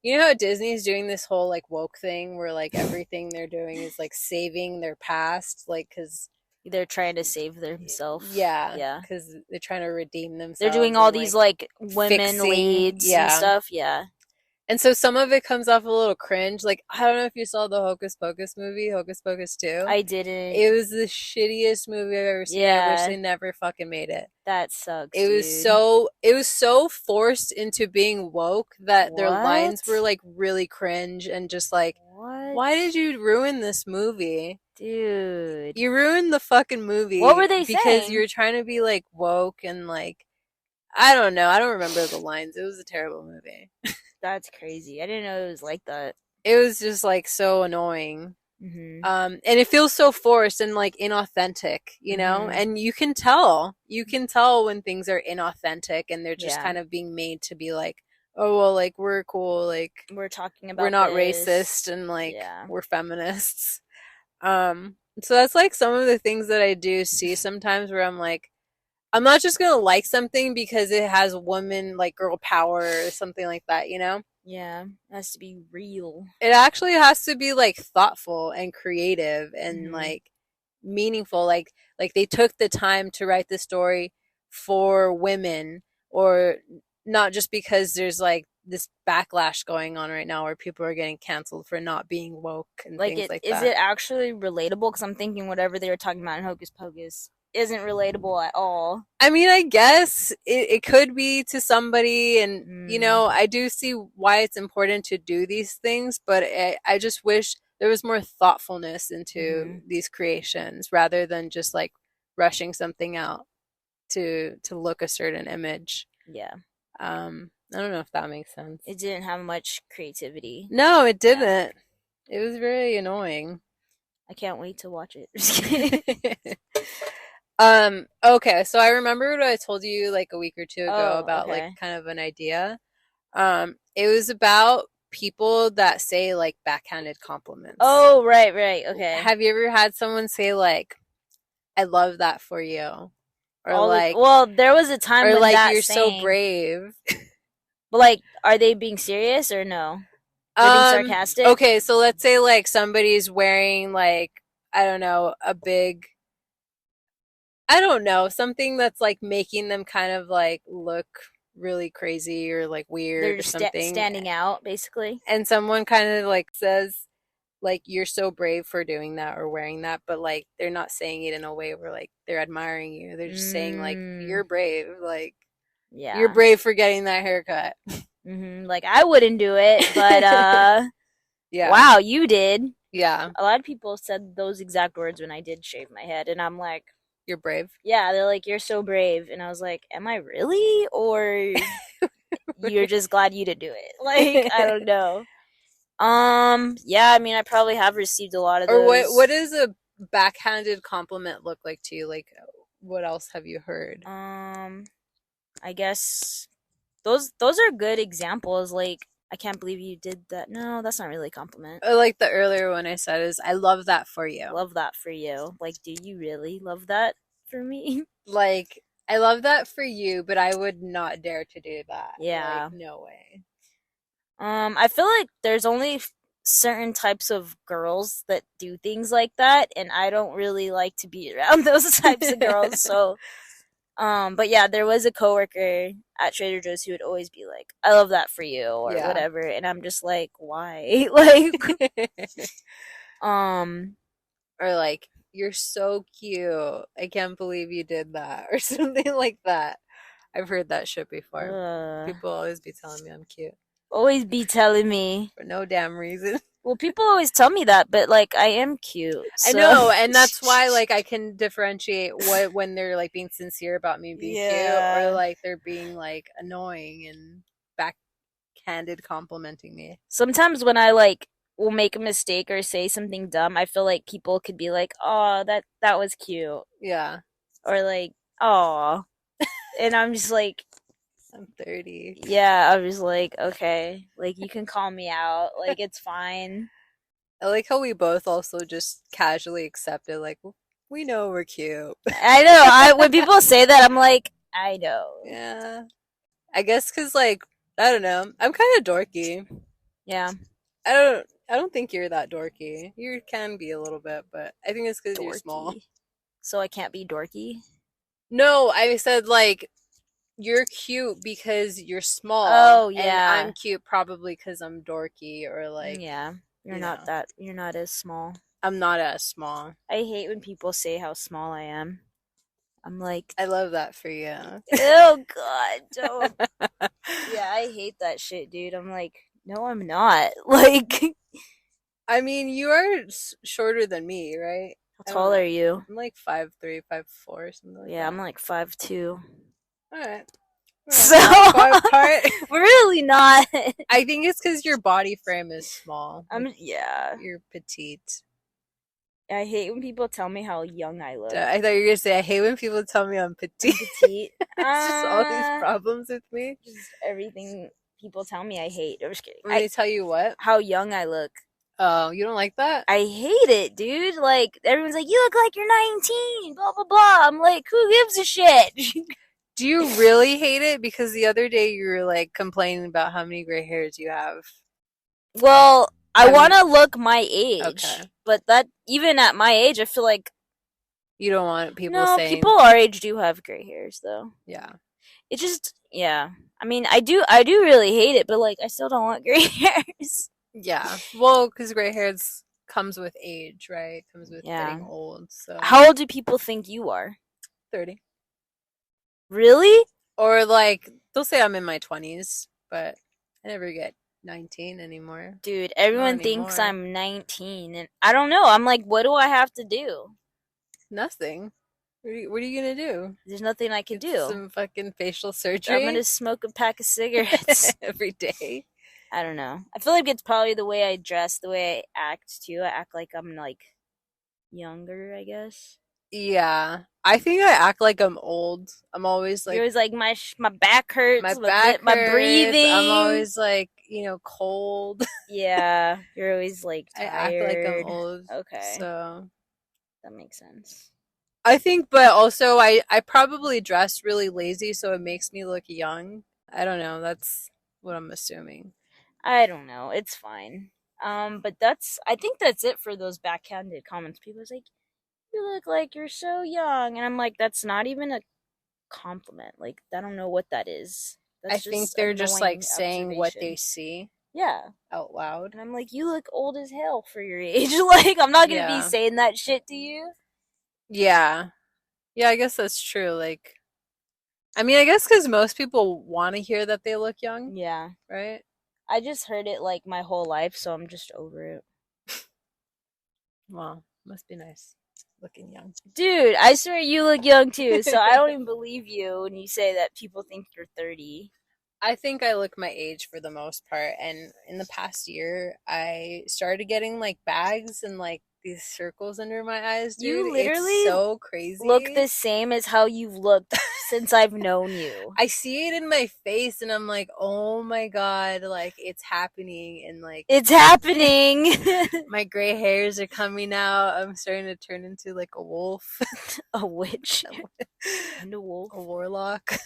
you know how Disney's doing this whole like woke thing where like everything they're doing is like saving their past like cuz They're trying to save themselves. yeah, Yeah. cuz they're trying to redeem They're doing themselves all and these like like women fixing leads and yeah. stuff. Yeah. And so some of it comes off a little cringe. Like, I don't know if you saw the Hocus Pocus movie, Hocus Pocus 2. I didn't. It was the shittiest movie I've ever seen. I wish Yeah, they never fucking made it. that sucks, dude. It was so forced into being woke that their lines were What? like really cringe and just like, What? why did you ruin this movie? Dude. You ruined the fucking What movie were they because saying? you're trying to be like woke and like I don't know. I don't remember the lines. It was a terrible movie. That's crazy. I didn't know it was like that. It was just like so annoying. Mhm. And it feels so forced and like inauthentic, you know? Mhm. And you can tell when things are inauthentic and they're just Yeah. kind of being made to be like, oh, well, like we're cool, like We're talking we're about not this. racist and like Yeah. we're feminists. So that's like some of the things that I do see sometimes where I'm like, I'm not just gonna like something because it has woman like girl power or something like that, you know? Yeah. It has to be real. It actually has to be like thoughtful and creative and Mhm. like meaningful. Like they took the time to write the story for women or not just because there's like this backlash going on right now where people are getting canceled for not being woke and Like things it like is that. it actually relatable? Because I'm thinking whatever they were talking about in Hocus Pocus isn't relatable at all. I mean, I guess it could be to somebody, and Mm, I do see why it's important to do these things, but I just wish there was more thoughtfulness into mm-hmm. these creations rather than just like rushing something out to look a certain image. Yeah. I don't know if that makes sense. It didn't have much creativity. No, it Yeah. didn't. It was very annoying. I can't wait to watch it. Okay, so I remember what I told you like a week or two ago Oh, about like okay. kind of an idea. It was about people that say like backhanded compliments. Oh, right, right. Okay. Have you ever had someone say like, "I love that for you," or All the like, well, there was a time when that "You're so saying, brave"? but like, are they being serious or no? They're being sarcastic. Okay, so let's say like somebody's wearing like I don't know a big I don't know, something that's like making them kind of like look really crazy or like weird They're or just something. standing out, basically. And someone kind of like says, like, you're so brave for doing that or wearing that, but like they're not saying it in a way where like they're admiring you. They're just saying, like, Mm, you're brave. Like, you're yeah. brave for getting that haircut. Like I wouldn't do it, but Yeah. wow, you did. Yeah. A lot of people said those exact words when I did shave my head, and I'm like, You're brave. yeah, they're like, you're so brave, and I was like, am I really, or you're just glad you didn't do it? Like, I don't know. Yeah, I mean, I probably have received a lot of Or what those. does a backhanded compliment look like to you? Like, what else have you heard? I guess those are good examples. Like, I can't believe you did that. No, that's not really a compliment. Or like the earlier one I said is, I love that for you. Love that for you. Like, do you really love that for me? Like, I love that for you, but I would not dare to do that. Like, Yeah. no way. I feel like there's only certain types of girls that do things like that, and I don't really like to be around those types of girls. So, but yeah, there was a coworker at Trader Joe's who would always be like, "I love that for you" or Yeah. whatever, and I'm just like, "Why?" Like, um, Or like, you're so cute. I can't believe you did that. Or something like that. I've heard that shit before. uh, People always be telling me I'm cute. always be telling me. For no damn reason. Well, people always tell me that, but like, I am cute, I so know, and that's why like I can differentiate what when they're like being sincere about me being cute or yeah. like they're being like annoying and backhanded complimenting me. Sometimes when I like will make a mistake or say something dumb, I feel like people could be like, "Oh, that was cute," Yeah. or like, "Oh," and I'm just like, I'm 30. "Yeah," I'm just like, "Okay, like you can call me out, like it's fine." I like how we both also just casually accept it, like we know we're cute. I know. I when people say that, I'm like, I know. Yeah. I guess because like I don't know, I'm kind of dorky. Yeah, I don't think you're that dorky. You can be a little bit, but I think it's because you're small. dorky. So I can't be dorky. No, I said like you're cute because you're small, Oh and yeah. I'm cute probably because I'm dorky or like, Yeah. you know, You're not as small. I'm not as small. I hate when people say how small I am. I'm like, I love that for you. oh god, don't. Yeah, I hate that shit, dude. I'm like, no, I'm not. Like, I mean, you are shorter than me, right? how I don't tall know. are you? I'm like 5'3", 5'4", something like Yeah, I'm that. like 5'2". All right. All right. So Not far apart. we're really not. I think it's because your body frame is small. Like, Yeah. you're petite. I hate when people tell me how young I look. I thought you were gonna say I hate when people tell me I'm petite. I'm petite. It's just all these problems with me. Just everything people tell me I hate. I'm just kidding. When they tell you what? How young I look. Oh, you don't like that? I hate it, dude. Like everyone's like, "You look like you're 19." Blah blah blah. I'm like, who gives a shit? Do you really hate it? Because the other day you were like complaining about how many gray hairs you have. Well, I I want mean, to look my age, okay. but that even at my age, I feel like You don't want people no, saying, people our age do have gray hairs though. yeah. It just yeah. I mean, I do really hate it, but like I still don't want gray hairs. Yeah. Well, because gray hairs comes with age, right? Comes with Yeah. getting old. So How old do people think you are? 30. Really? Or like they'll say I'm in my 20s, but I never get 19 anymore. Dude, Not everyone thinks anymore. I'm 19 and I don't know. I'm like, what do I have to do? Nothing. What are you gonna do? There's nothing I can Get do. some fucking facial I'm surgery gonna smoke a pack of cigarettes. every day. I don't know. I feel like it's probably the way I dress, the way I act too. I act like I'm like younger, I guess. Yeah. I think I act like I'm old. I'm always You're like always like my back my hurts, back my hurts. I'm breathing. always like, cold. Yeah, you're always like I act like I'm tired. old. Okay, So that makes sense. I think, but also I probably dress really lazy, so it makes me look young. I don't know. That's what I'm assuming. I don't know. It's fine. But I think that's it for those backhanded comments. People's like, you look like you're so young, and I'm like, that's not even a compliment. Like, I don't know what that is. I That's think just they're just like annoying saying what they observation. see Yeah. out loud. And I'm like, you look old as hell for your age. Like, I'm not gonna be Yeah. saying that shit to you. Yeah. Yeah, I guess that's true. Like, I mean, I guess because most people want to hear that they look young, Yeah. right? I just heard it like my whole life, so I'm just over it. Well, must be nice looking young. Dude, I swear you look young too, so I don't even believe you when you say that people think you're 30. I think I look my age for the most part. And in the past year, I started getting like bags and like these circles under my eyes, dude. You It's literally so look crazy. the same as how you've looked since I've known you. I see it in my face and I'm like, oh my God, like it's happening. And like, It's happening. my gray hairs are coming out. I'm starting to turn into like a wolf, A witch and a wolf. a warlock.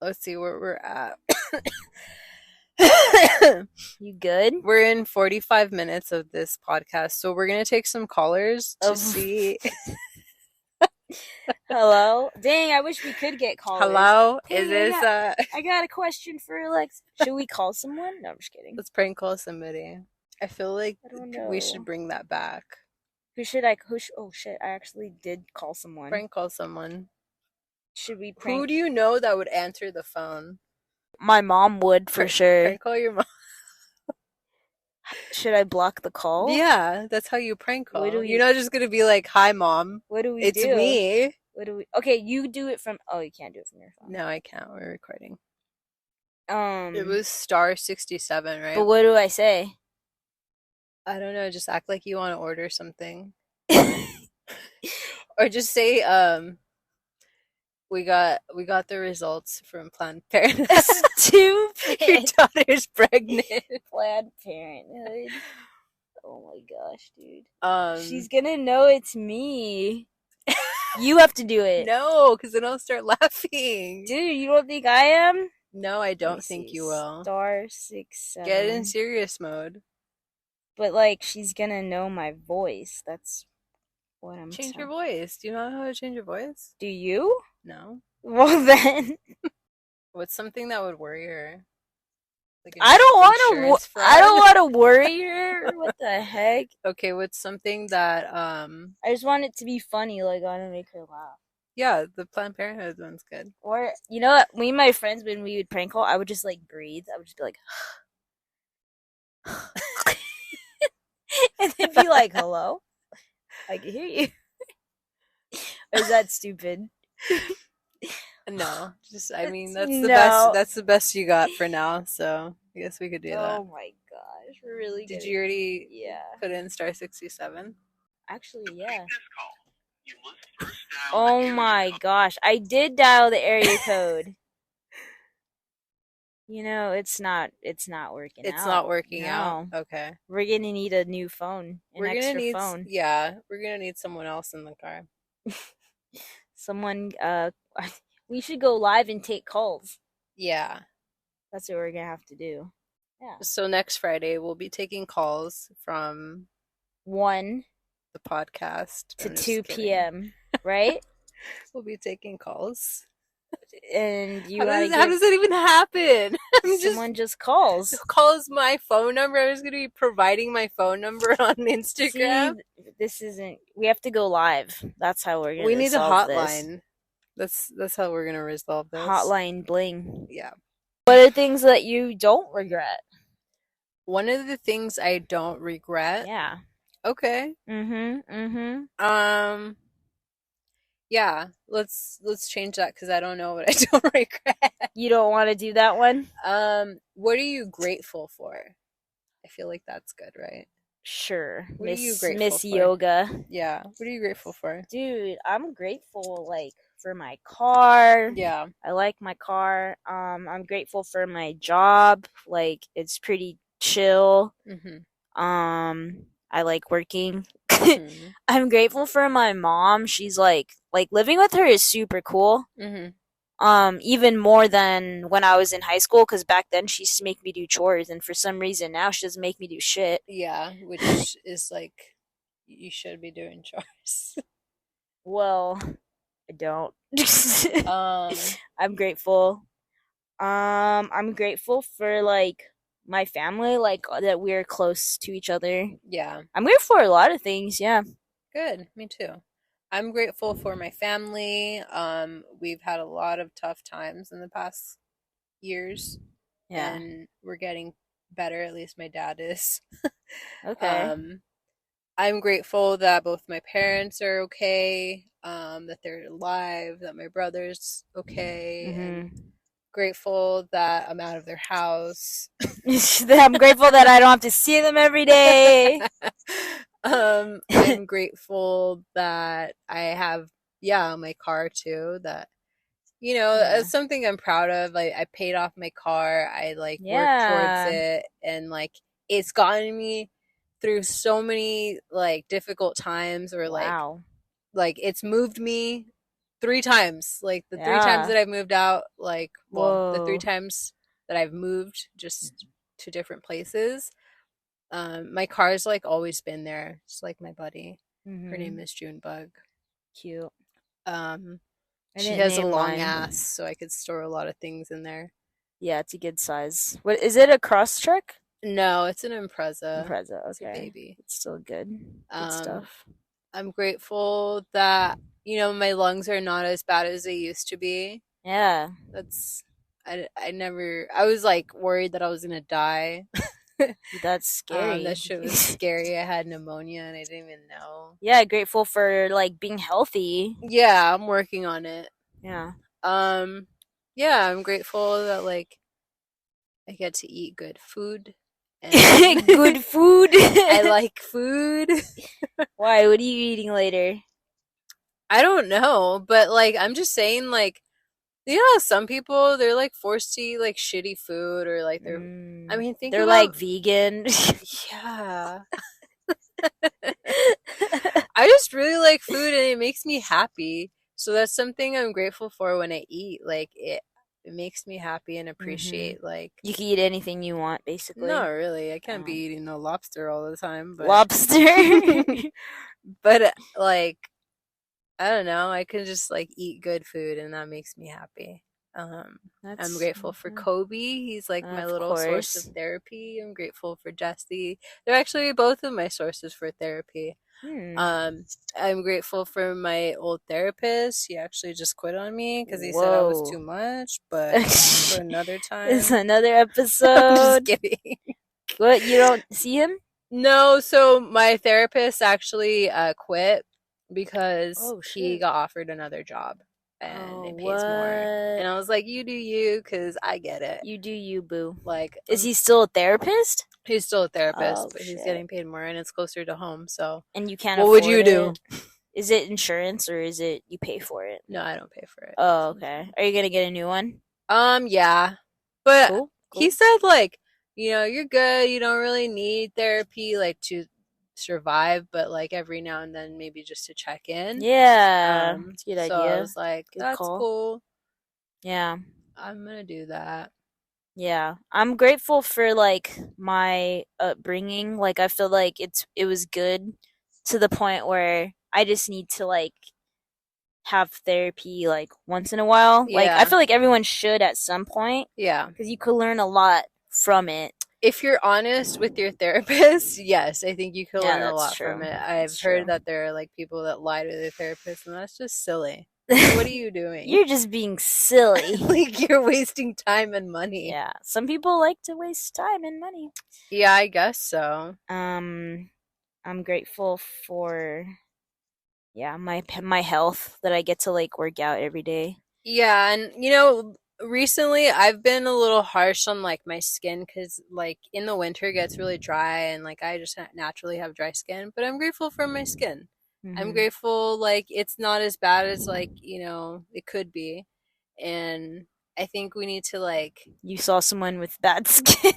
Let's see where we're at. You good? We're in 45 minutes of this podcast, so we're gonna take some callers to see. Hello? Dang, I wish we could get callers. Hello, Hey, is this? I got a question for Alex. Should we call someone? No, I'm just kidding. Let's prank call somebody. I feel like I don't know. we should bring that back. Who should I? Oh shit! I actually did call someone. Prank call someone. Should we prank? Who do you know that would answer the phone? My mom would for sure. Prank call your mom. Should I block the call? Yeah, that's how you prank call. What do we- You're not just gonna be like, "Hi, mom. What do we It's do? me." What do we? Okay, you do it from. Oh, you can't do it from your phone. No, I can't. We're recording. It It was star 67, right? But what do I say? I don't know. Just act like you want to order something, or just say, we got the results from Planned Parenthood. Stupid. Your daughter's pregnant. Planned Parenthood. Oh my gosh, dude. She's Um, gonna know it's me. You have to do it. no, because then I'll start laughing. Dude, you don't think I am? No, I Let me don't think see. you will. Star 6 Get in 7. serious mode. But like, she's gonna know my voice. That's what I'm Change your saying. voice. Do you know how to change your voice? Do you? No. Well then, What's something that would worry her? Like I don't want to. insurance I don't fraud? want to worry her. What the heck? Okay, what's something that I just want it to be funny. Like I want to make her laugh. yeah, the Planned Parenthood one's good. Or you know what? Me and my friends, when we would prank call, I would just like breathe. I would just be like, and they'd be like, "Hello, I can hear you." Or is that stupid? No, just I mean No. that's the best you got for now, so I guess we could do that. Oh my gosh, we're really Did good. you already Yeah. put in star 67? Actually, yeah. Oh my gosh, I did dial the area code. You know, it's not working It's out. not working out. No. Okay. We're gonna need a new phone, an We're gonna extra need phone. yeah, we're gonna need someone else in the car. Someone we should go live and take calls. Yeah. That's what we're gonna have to do. Yeah. So next Friday we'll be taking calls from 1 the podcast. to I'm just 2 kidding. p.m., right? We'll be taking calls. And you How gotta does, how does that even happen? someone just calls. calls my phone number. I'm just gonna be providing my phone number on Instagram. See, this isn't. We have to go live. That's how we're gonna. We need a solve hotline. That's how we're gonna resolve this. Hotline bling. Yeah. What are things that you don't regret? One of the things I don't regret. Yeah. Okay. Yeah. Let's change that because I don't know what I don't regret. You don't want to do that one? What are you grateful for? I feel like that's good, right? Sure. What are you grateful Miss for? Yoga. Yeah. What are you grateful for? Dude, I'm grateful like for my car. Yeah. I like my car. I'm grateful for my job. Like it's pretty chill. I like working. I'm grateful for my mom. She's like living with her is super cool. Even more than when I was in high school, because back then she used to make me do chores, and for some reason now she doesn't make me do shit. Yeah, which is like you should be doing chores. Well, I don't. I'm grateful. I'm grateful for like my family, like that we're close to each other. Yeah. I'm grateful for a lot of things, yeah. Good, me too. I'm grateful for my family. We've had a lot of tough times in the past years. Yeah. And we're getting better, at least my dad is. Okay. I'm grateful that both my parents are okay, that they're alive, that my brother's okay, and grateful that I'm out of their house. I'm grateful that I don't have to see them every day. I'm grateful that I have, my car too. That it's something I'm proud of. I paid off my car. I worked towards it, and it's gotten me through so many like difficult times, or like it's moved me 3 times. Like the 3 times that I've moved out, the 3 times that I've moved just to different places. My car's always been there. It's like my buddy. Her name is Junebug. Cute. She has a long ass, so I could store a lot of things in there. Yeah, it's a good size. What is it? A Crosstrek? No, it's an Impreza. Impreza, okay. It's a baby. It's still good. Good stuff. I'm grateful that my lungs are not as bad as they used to be. Yeah. I was worried that I was gonna die. That's scary. That shit was scary. I had pneumonia and I didn't even know. Yeah, grateful for being healthy. Yeah, I'm working on it. Yeah. Yeah, I'm grateful that I get to eat good food. And good food. I like food. Why? What are you eating later? I don't know, but I'm just saying some people they're forced to eat shitty food, or they're I mean they're vegan. Yeah. I just really like food and it makes me happy. So that's something I'm grateful for when I eat. It makes me happy and appreciate you can eat anything you want, basically. No, really. I can't be eating no lobster all the time. But... Lobster. But I don't know. I can just like eat good food and that makes me happy. Um, I'm That's grateful for Kobe. He's like my of little source of course. therapy. I'm grateful for Jesse. They're actually both of my sources for therapy. Hmm. Um, I'm grateful for my old therapist. He actually just quit on me because he said I was too Whoa. much, but that's for another It's time. another I'm just episode. kidding. What? You don't see him? No, so my therapist actually quit because Oh he shit. got offered another job and Oh it pays more. what? And I was like, you do you, because I get it. You do you, boo. Like, Is he still a therapist? he's still a therapist, Oh but he's shit. getting paid more and it's closer to home. So, And you can't what would afford you do? it? Is it insurance or is it you pay for it? No, I don't pay for it. Oh, okay. Are you gonna get a new one? Yeah. But Cool, he cool. said like, you're good. You don't really need therapy like to survive, but like every now and then maybe just to check in. Yeah, it's a good So I idea. was like, Good that's call. cool. Yeah, I'm gonna do that. yeah. I'm grateful for like my upbringing. Like I feel like it was good to the point where I just need to like have therapy like once in a while. Like I Yeah. feel like everyone should at some point Yeah. because you could learn a lot from it. If you're honest with your therapist, yes, I think you could Yeah, learn a that's lot from true. it. That's I've heard true. that there are like people that lie to their therapist, and that's just silly. Like, what are you doing? You're just being silly. Like, you're wasting time and money. Yeah, some people like to waste time and money. Yeah, I guess so. Um, I'm grateful for yeah my health that I get to like work out every day. Yeah, and recently I've been a little harsh on like my skin because like in the winter it gets really dry and like I just naturally have dry skin, but I'm grateful for my skin. I'm Hmm. grateful like it's not as bad as like, it could be. And I think we need to like You saw someone with bad skin.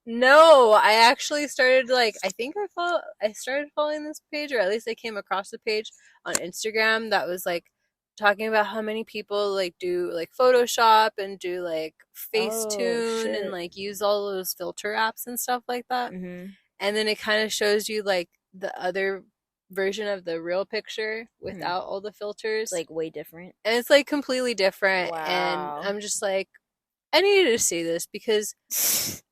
No, I actually started like I started following this page or at least I came across the page on Instagram that was like talking about how many people like do like Photoshop and do like Oh Facetune and shit. like use all those filter apps and stuff like that. Hmm. And then it kind of shows you like the other version of the real picture Hmm. without all the It's filters. like way different. And it's like completely different and Wow. I'm just like I needed to see this because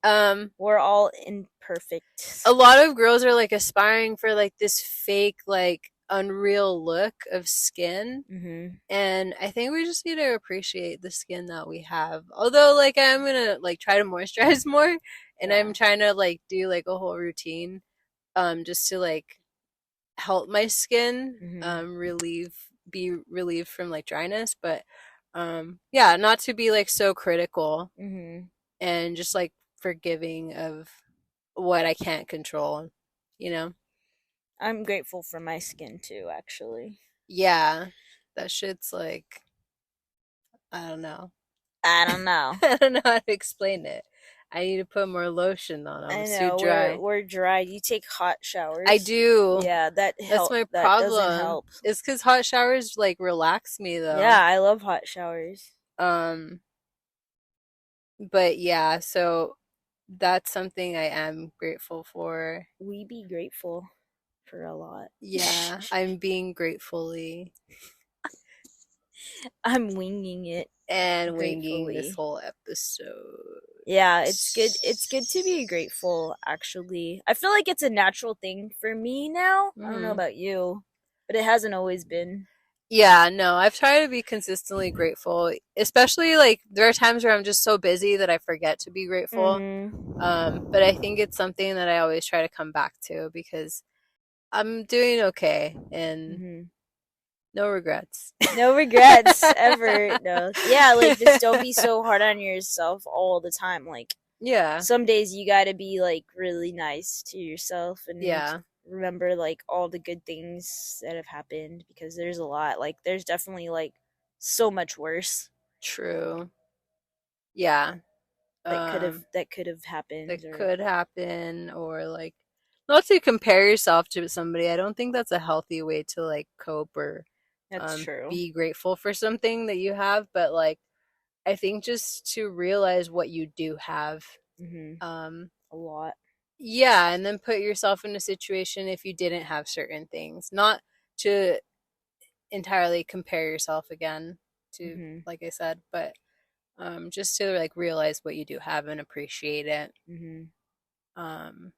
um We're all imperfect. a lot of girls are like aspiring for like this fake like unreal look of skin Hmm. and I think we just need to appreciate the skin that we have, although like I'm gonna like try to moisturize more and I'm Yeah. trying to like do like a whole routine just to like help my skin Hmm. be relieved from like dryness, but yeah, not to be like so critical Hmm. and just like forgiving of what I can't control, you know? I'm grateful for my skin too, actually. Yeah, that shit's like, I don't know. I don't know. I don't know how to explain it. I need to put more lotion on. I'm I too know dry. we're dry. You take hot I showers. do. Yeah, that That's help. my That doesn't problem. help. It's because hot showers like relax me Yeah, though. I love hot showers. Um, but yeah, so that's something I am grateful for. We be grateful for a lot. Yeah, I'm being gratefully I'm winging it and winging this gratefully. whole episode. Yeah, it's good. It's good to be grateful, actually. I feel like it's a natural thing for me now. I don't know Hmm. about you, but it hasn't always been. Yeah, no, I've tried to be consistently grateful, especially like there are times where I'm just so busy that I forget to be grateful. Mm-hmm. But I think it's something that I always try to come back to because I'm doing okay and Mm-hmm. no regrets. No regrets ever. No. Yeah, like just don't be so hard on yourself all the time. Like Yeah, some days you gotta be like really nice to yourself and yeah, remember like all the good things that have happened because there's a lot. Like there's definitely like so much worse true. Yeah, um, that could have that happened or could happen, or like not to compare yourself to somebody. I don't think that's a healthy way to like cope or that's true. be grateful for something that you have, but like I think just to realize what you do have. Mm-hmm. Um, A lot. yeah, and then put yourself in a situation if you didn't have certain things. Not to entirely compare yourself again to, Mm-hmm. like I said, but just to like realize what you do have and appreciate it. Mm-hmm. Um,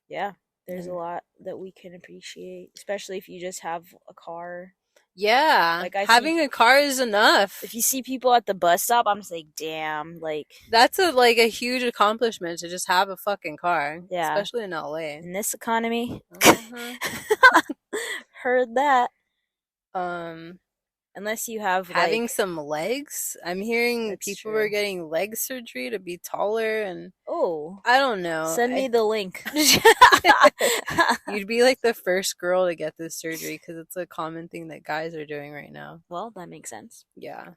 Yeah, there's a and lot that we can appreciate, especially if you just have a car. yeah, Like I see, having a car is if enough. you see people at the bus stop, I'm just like, damn, like, That's a huge accomplishment to just have a fucking car, yeah, especially in LA. in this economy, Uh-huh. heard that. Um, Unless you have Having like, some legs. I'm hearing that's people were true. getting leg surgery to be taller, and Oh, I don't know. send me the link. You'd be like the first girl to get this surgery because it's a common thing that guys are doing right now. Well, that makes sense. Yeah.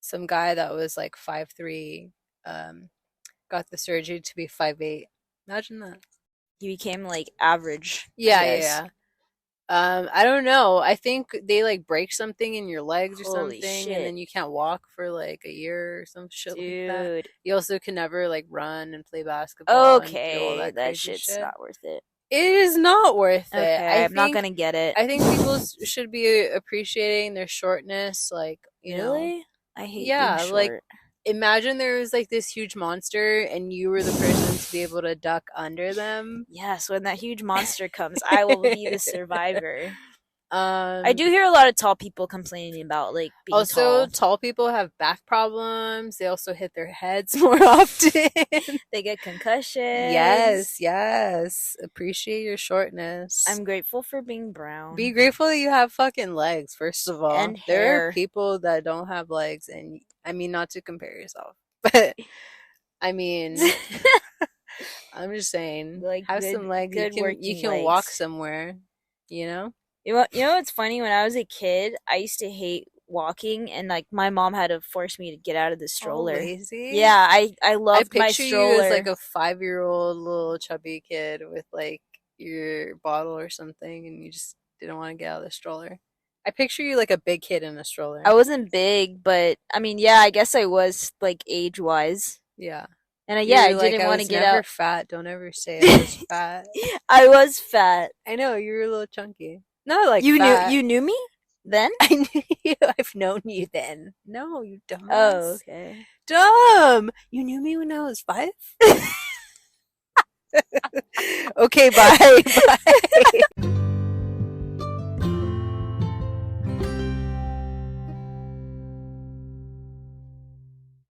Some guy that was like 5'3", got the surgery to be 5'8". Imagine that. He became like average, I Yeah, yeah, guess. yeah. I don't know. I think they like break something in your legs or Holy something, and shit, then you can't walk for like a year or some shit like that. dude. You also can never like run and play basketball and do all Okay, that that crazy shit's shit. not worth it. It is not worth it. Okay, I'm not gonna get it. I think people should be appreciating their shortness, like, Really? I hate being yeah, like short. imagine there was like this huge monster and you were the person to be able to duck under them. Yes, when that huge monster comes, I will be the survivor. I um do hear a lot of tall people complaining about like being Also, tall. tall people have back problems. They also hit their heads more often. They get concussions. Yes, yes. Appreciate your shortness. I'm grateful for being Be brown grateful that you have fucking legs, first of all. and There are hair. people that don't have legs, and I mean, not to compare yourself, but I mean, I'm just saying, Like have some good legs. good You working can walk legs. somewhere, you know? You know what's funny? When I was a kid, I used to hate walking, and like my mom had to force me to get out of the All stroller. lazy. Yeah, I I loved my picture you as like stroller. a 5-year-old little chubby kid with like your bottle or something, and you just didn't want to get out of the stroller. I picture you like a big kid in a I stroller. wasn't big, but I mean, yeah, I guess I was like age wise. Yeah. And yeah, I You're like, didn't I want to was get never out. fat. Don't ever say I was fat. I was fat. I know, you were a little chunky. Not like You fat. knew me then? I knew you. I've known you then. No, you Oh, dumbass. okay. Dumb! You knew me when I was 5? Okay, bye. Bye.